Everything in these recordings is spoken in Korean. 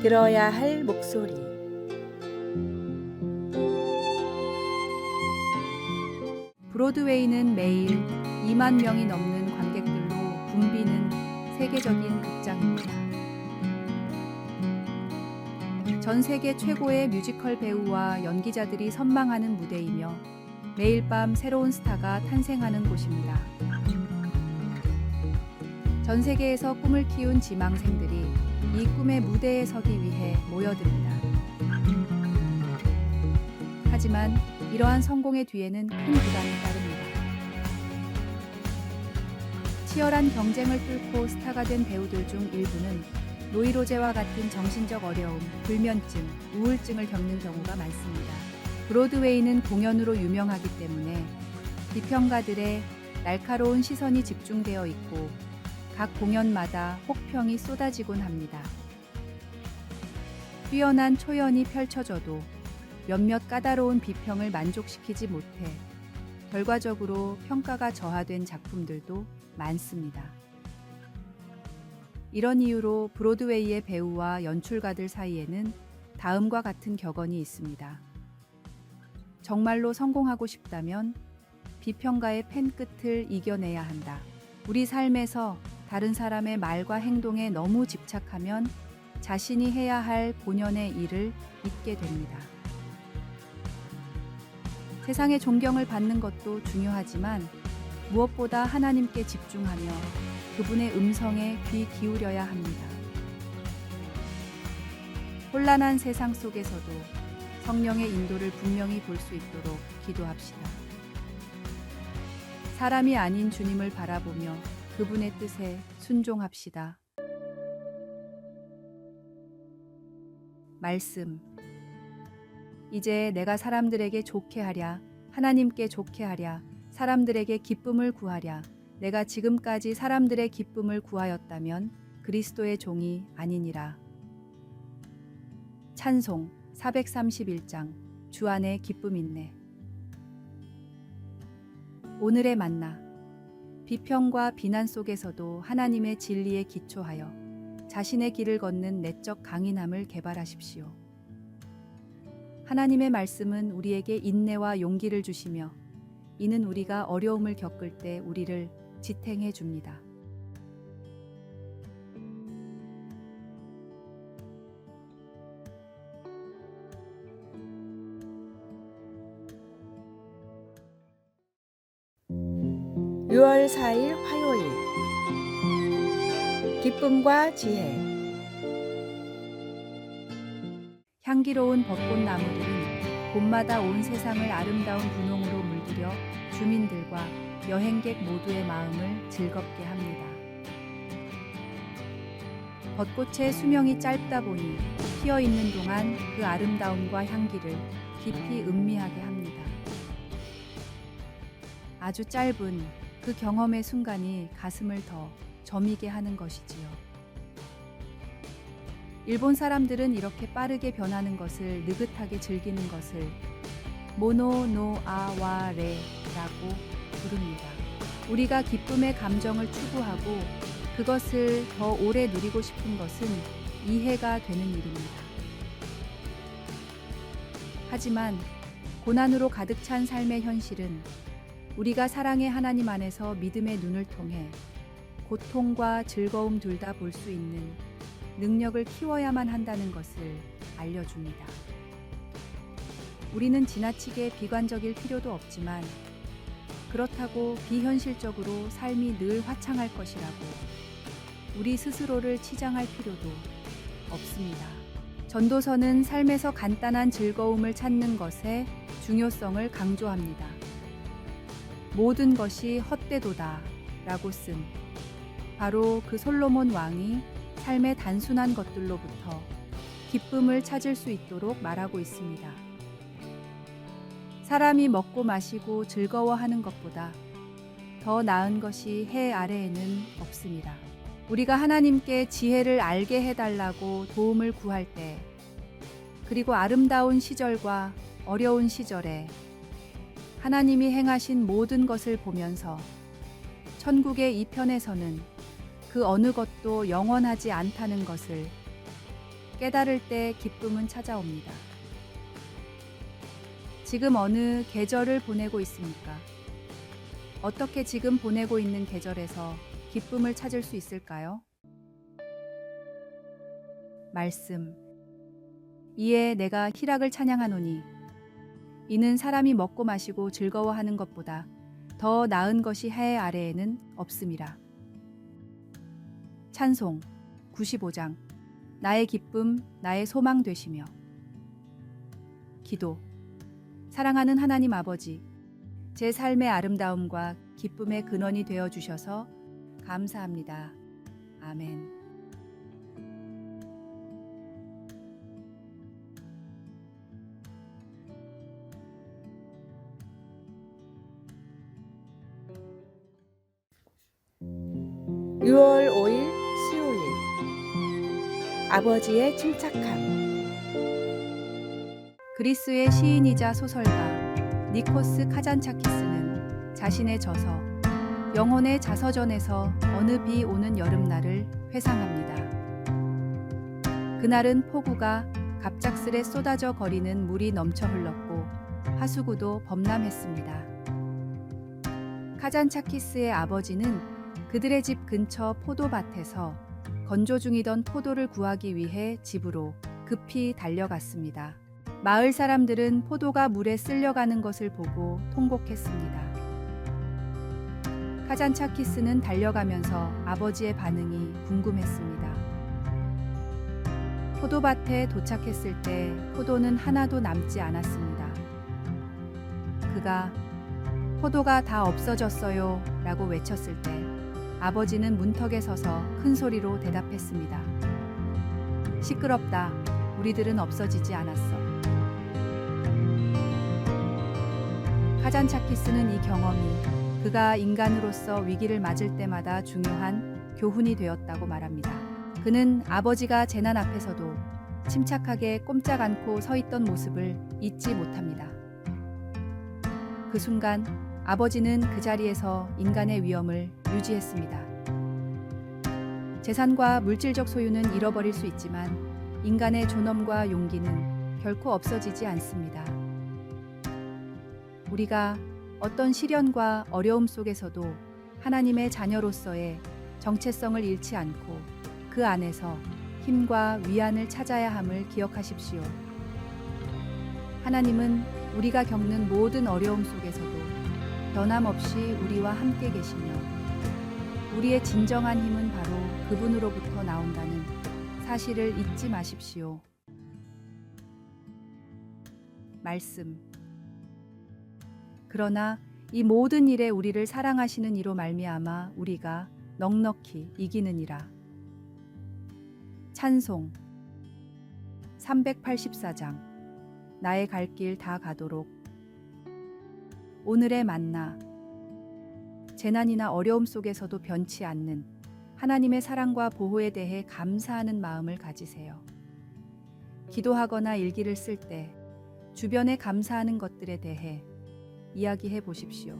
들어야 할 목소리. 브로드웨이는 매일 2만 명이 넘는 관객들로 붐비는 세계적인 극장입니다. 전 세계 최고의 뮤지컬 배우와 연기자들이 선망하는 무대이며 매일 밤 새로운 스타가 탄생하는 곳입니다. 전 세계에서 꿈을 키운 지망생들이 이 꿈의 무대에 서기 위해 모여듭니다. 하지만 이러한 성공의 뒤에는 큰 부담이 따릅니다. 치열한 경쟁을 뚫고 스타가 된 배우들 중 일부는 노이로제와 같은 정신적 어려움, 불면증, 우울증을 겪는 경우가 많습니다. 브로드웨이는 공연으로 유명하기 때문에 비평가들의 날카로운 시선이 집중되어 있고 각 공연마다 혹평이 쏟아지곤 합니다. 뛰어난 초연이 펼쳐져도 몇몇 까다로운 비평을 만족시키지 못해 결과적으로 평가가 저하된 작품들도 많습니다. 이런 이유로 브로드웨이의 배우와 연출가들 사이에는 다음과 같은 격언이 있습니다. 정말로 성공하고 싶다면 비평가의 펜 끝을 이겨내야 한다. 우리 삶에서 다른 사람의 말과 행동에 너무 집착하면 자신이 해야 할 본연의 일을 잊게 됩니다. 세상의 존경을 받는 것도 중요하지만 무엇보다 하나님께 집중하며 그분의 음성에 귀 기울여야 합니다. 혼란한 세상 속에서도 성령의 인도를 분명히 볼 수 있도록 기도합시다. 사람이 아닌 주님을 바라보며 그분의 뜻에 순종합시다. 말씀. 이제 내가 사람들에게 좋게 하랴, 하나님께 좋게 하랴, 사람들에게 기쁨을 구하랴. 내가 지금까지 사람들의 기쁨을 구하였다면 그리스도의 종이 아니니라. 찬송 431장 주 안에 기쁨 있네. 오늘의 만나. 비평과 비난 속에서도 하나님의 진리에 기초하여 자신의 길을 걷는 내적 강인함을 개발하십시오. 하나님의 말씀은 우리에게 인내와 용기를 주시며 이는 우리가 어려움을 겪을 때 우리를 지탱해 줍니다. (6월 4일) 화요일. 기쁨과 지혜. 향기로운 벚꽃나무들은 봄마다 온 세상을 아름다운 분홍으로 물들여 주민들과 여행객 모두의 마음을 즐겁게 합니다. 벚꽃의 수명이 짧다 보니 피어 있는 동안 그 아름다움과 향기를 깊이 음미하게 합니다. 아주 짧은 그 경험의 순간이 가슴을 더 저미게 하는 것이지요. 일본 사람들은 이렇게 빠르게 변하는 것을 느긋하게 즐기는 것을 모노노아와레라고 부릅니다. 우리가 기쁨의 감정을 추구하고 그것을 더 오래 누리고 싶은 것은 이해가 되는 일입니다. 하지만 고난으로 가득 찬 삶의 현실은 우리가 사랑의 하나님 안에서 믿음의 눈을 통해 고통과 즐거움 둘 다 볼 수 있는 능력을 키워야만 한다는 것을 알려줍니다. 우리는 지나치게 비관적일 필요도 없지만 그렇다고 비현실적으로 삶이 늘 화창할 것이라고 우리 스스로를 치장할 필요도 없습니다. 전도서는 삶에서 간단한 즐거움을 찾는 것의 중요성을 강조합니다. 모든 것이 헛되도다 라고 쓴 바로 그 솔로몬 왕이 삶의 단순한 것들로부터 기쁨을 찾을 수 있도록 말하고 있습니다. 사람이 먹고 마시고 즐거워하는 것보다 더 나은 것이 해 아래에는 없습니다. 우리가 하나님께 지혜를 알게 해달라고 도움을 구할 때, 그리고 아름다운 시절과 어려운 시절에 하나님이 행하신 모든 것을 보면서 천국의 이 편에서는 그 어느 것도 영원하지 않다는 것을 깨달을 때 기쁨은 찾아옵니다. 지금 어느 계절을 보내고 있습니까? 어떻게 지금 보내고 있는 계절에서 기쁨을 찾을 수 있을까요? 말씀. 이에 내가 희락을 찬양하노니 이는 사람이 먹고 마시고 즐거워하는 것보다 더 나은 것이 해 아래에는 없음이라. 찬송 95장. 나의 기쁨, 나의 소망 되시며. 기도. 사랑하는 하나님 아버지, 제 삶의 아름다움과 기쁨의 근원이 되어 주셔서 감사합니다. 아멘. (6월 5일) 수요일. 아버지의 침착함. 그리스의 시인이자 소설가 니코스 카잔차키스는 자신의 저서 영혼의 자서전에서 어느 비 오는 여름날을 회상합니다. 그날은 폭우가 갑작스레 쏟아져 거리는 물이 넘쳐 흘렀고 하수구도 범람했습니다. 카잔차키스의 아버지는 그들의 집 근처 포도밭에서 건조 중이던 포도를 구하기 위해 집으로 급히 달려갔습니다. 마을 사람들은 포도가 물에 쓸려가는 것을 보고 통곡했습니다. 카잔차키스는 달려가면서 아버지의 반응이 궁금했습니다. 포도밭에 도착했을 때 포도는 하나도 남지 않았습니다. 그가 포도가 다 없어졌어요 라고 외쳤을 때 아버지는 문턱에 서서 큰 소리로 대답했습니다. 시끄럽다. 우리들은 없어지지 않았어. 카잔차키스는 이 경험이 그가 인간으로서 위기를 맞을 때마다 중요한 교훈이 되었다고 말합니다. 그는 아버지가 재난 앞에서도 침착하게 꼼짝 않고 서 있던 모습을 잊지 못합니다. 그 순간 아버지는 그 자리에서 인간의 위엄을 유지했습니다. 재산과 물질적 소유는 잃어버릴 수 있지만 인간의 존엄과 용기는 결코 없어지지 않습니다. 우리가 어떤 시련과 어려움 속에서도 하나님의 자녀로서의 정체성을 잃지 않고 그 안에서 힘과 위안을 찾아야 함을 기억하십시오. 하나님은 우리가 겪는 모든 어려움 속에서도 변함없이 우리와 함께 계시며 우리의 진정한 힘은 바로 그분으로부터 나온다는 사실을 잊지 마십시오. 말씀. 그러나 이 모든 일에 우리를 사랑하시는 이로 말미암아 우리가 넉넉히 이기느니라. 찬송 384장. 나의 갈 길 다 가도록. 오늘의 만나. 재난이나 어려움 속에서도 변치 않는 하나님의 사랑과 보호에 대해 감사하는 마음을 가지세요. 기도하거나 일기를 쓸 때 주변에 감사하는 것들에 대해 이야기해 보십시오.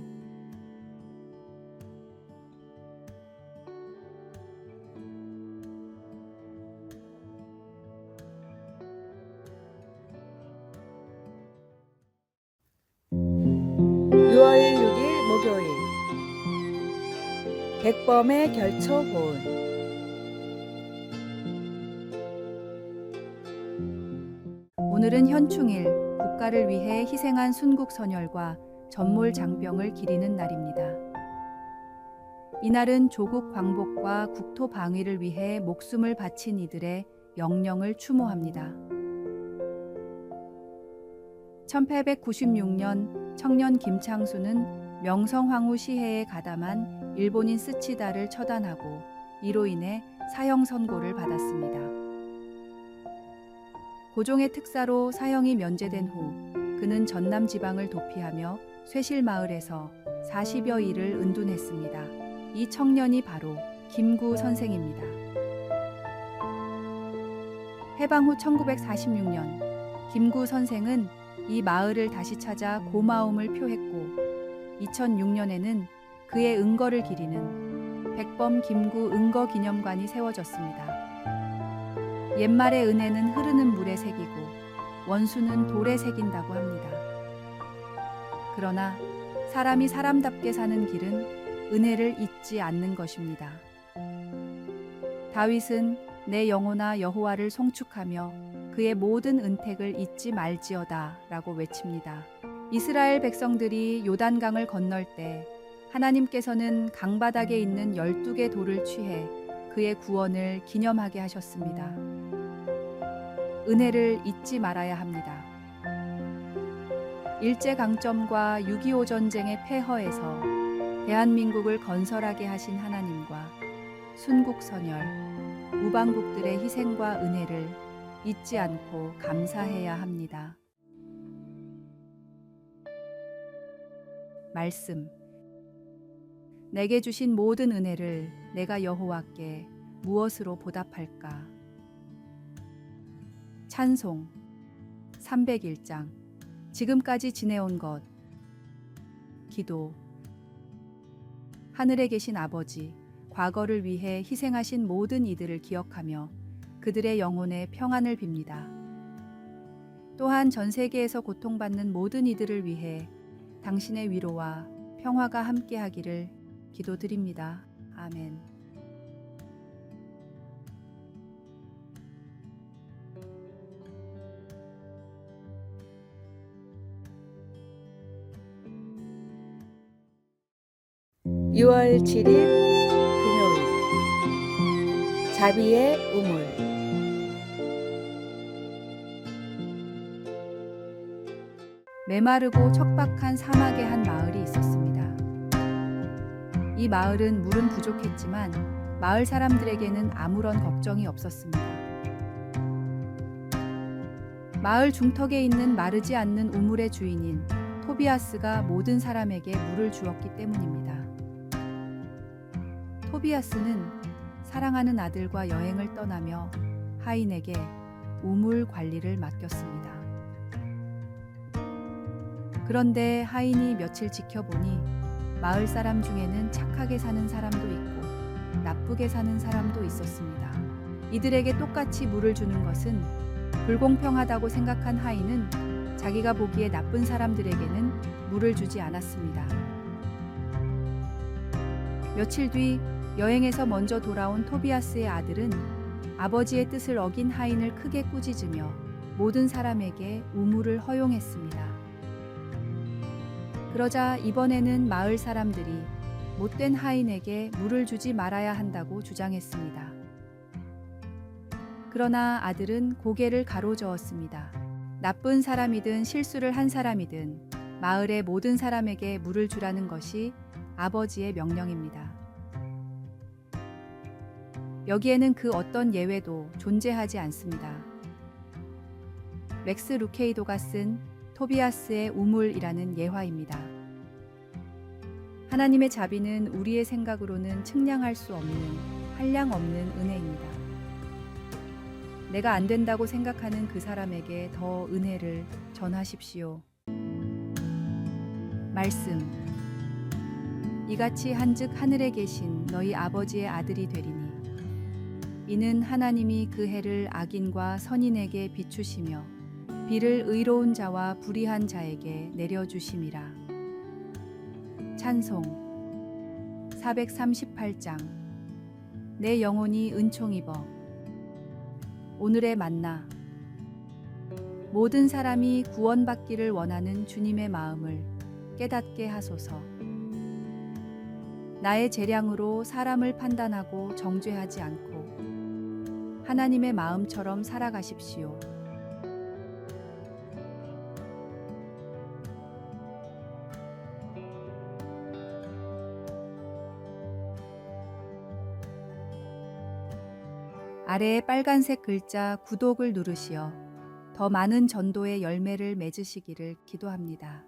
(6월 6일) 목요일. 객범의 결초 보은. 오늘은 현충일, 국가를 위해 희생한 순국 선열과 전몰 장병을 기리는 날입니다. 이날은 조국 광복과 국토 방위를 위해 목숨을 바친 이들의 영령을 추모합니다. 1896년 청년 김창수는 명성황후 시해에 가담한 일본인 스치다를 처단하고 이로 인해 사형 선고를 받았습니다. 고종의 특사로 사형이 면제된 후 그는 전남 지방을 도피하며 쇠실마을에서 40여 일을 은둔했습니다. 이 청년이 바로 김구 선생입니다. 해방 후 1946년 김구 선생은 이 마을을 다시 찾아 고마움을 표했고 2006년에는 그의 은거를 기리는 백범 김구 은거 기념관이 세워졌습니다. 옛말의 은혜는 흐르는 물에 새기고 원수는 돌에 새긴다고 합니다. 그러나 사람이 사람답게 사는 길은 은혜를 잊지 않는 것입니다. 다윗은 내 영혼아 여호와를 송축하며 그의 모든 은택을 잊지 말지어다 라고 외칩니다. 이스라엘 백성들이 요단강을 건널 때 하나님께서는 강바닥에 있는 12개 돌을 취해 그의 구원을 기념하게 하셨습니다. 은혜를 잊지 말아야 합니다. 일제강점과 6.25 전쟁의 폐허에서 대한민국을 건설하게 하신 하나님과 순국선열, 우방국들의 희생과 은혜를 잊지 않고 감사해야 합니다. 말씀. 내게 주신 모든 은혜를 내가 여호와께 무엇으로 보답할까? 찬송 301장. 지금까지 지내온 것. 기도. 하늘에 계신 아버지, 과거를 위해 희생하신 모든 이들을 기억하며 그들의 영혼에 평안을 빕니다. 또한 전 세계에서 고통받는 모든 이들을 위해 당신의 위로와 평화가 함께하기를 기도드립니다. 아멘. (6월 7일) 금요일 자비의 우물. 메마르고 척박한 사막의 한 마을이 있었습니다. 이 마을은 물은 부족했지만 마을 사람들에게는 아무런 걱정이 없었습니다. 마을 중턱에 있는 마르지 않는 우물의 주인인 토비아스가 모든 사람에게 물을 주었기 때문입니다. 토비아스는 사랑하는 아들과 여행을 떠나며 하인에게 우물 관리를 맡겼습니다. 그런데 하인이 며칠 지켜보니 마을 사람 중에는 착하게 사는 사람도 있고 나쁘게 사는 사람도 있었습니다. 이들에게 똑같이 물을 주는 것은 불공평하다고 생각한 하인은 자기가 보기에 나쁜 사람들에게는 물을 주지 않았습니다. 며칠 뒤 여행에서 먼저 돌아온 토비아스의 아들은 아버지의 뜻을 어긴 하인을 크게 꾸짖으며 모든 사람에게 우물을 허용했습니다. 그러자 이번에는 마을 사람들이 못된 하인에게 물을 주지 말아야 한다고 주장했습니다. 그러나 아들은 고개를 가로저었습니다. 나쁜 사람이든 실수를 한 사람이든 마을의 모든 사람에게 물을 주라는 것이 아버지의 명령입니다. 여기에는 그 어떤 예외도 존재하지 않습니다. 맥스 루케이도가 쓴 토비아스의 우물이라는 예화입니다. 하나님의 자비는 우리의 생각으로는 측량할 수 없는 한량없는 은혜입니다. 내가 안 된다고 생각하는 그 사람에게 더 은혜를 전하십시오. 말씀. 이같이 한즉 하늘에 계신 너희 아버지의 아들이 되리니 이는 하나님이 그 해를 악인과 선인에게 비추시며 비를 의로운 자와 불의한 자에게 내려주심이라. 찬송 438장. 내 영혼이 은총 입어. 오늘의 만나. 모든 사람이 구원받기를 원하는 주님의 마음을 깨닫게 하소서. 나의 재량으로 사람을 판단하고 정죄하지 않고 하나님의 마음처럼 살아가십시오. 아래에 빨간색 글자 구독을 누르시어 더 많은 전도의 열매를 맺으시기를 기도합니다.